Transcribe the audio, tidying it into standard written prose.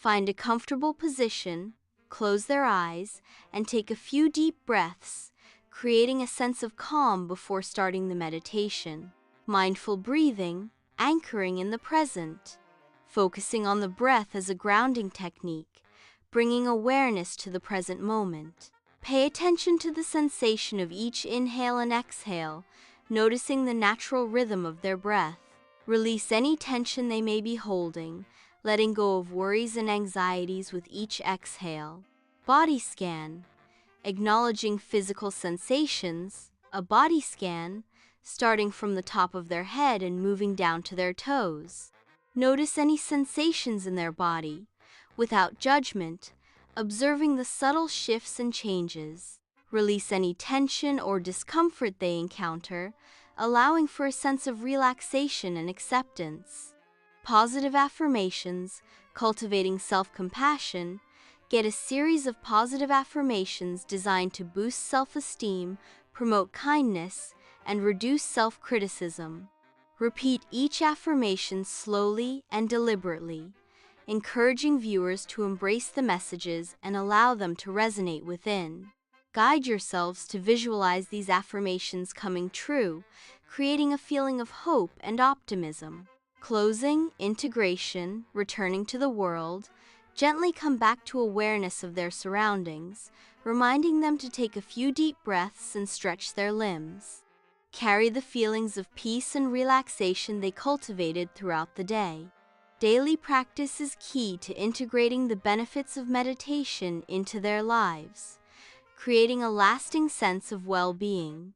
Find a comfortable position, close their eyes, and take a few deep breaths, creating a sense of calm before starting the meditation. Mindful breathing, anchoring in the present. Focusing on the breath as a grounding technique, bringing awareness to the present moment. Pay attention to the sensation of each inhale and exhale, noticing the natural rhythm of their breath. Release any tension they may be holding, letting go of worries and anxieties with each exhale. Body scan. Acknowledging physical sensations, a body scan, starting from the top of their head and moving down to their toes. Notice any sensations in their body, without judgment, observing the subtle shifts and changes. Release any tension or discomfort they encounter, allowing for a sense of relaxation and acceptance. Positive affirmations, cultivating self-compassion. Get a series of positive affirmations designed to boost self-esteem, promote kindness, and reduce self-criticism. Repeat each affirmation slowly and deliberately, encouraging viewers to embrace the messages and allow them to resonate within. Guide yourselves to visualize these affirmations coming true, creating a feeling of hope and optimism. Closing, integration, returning to the world. Gently come back to awareness of their surroundings, reminding them to take a few deep breaths and stretch their limbs. Carry the feelings of peace and relaxation they cultivated throughout the day. Daily practice is key to integrating the benefits of meditation into their lives, creating a lasting sense of well-being.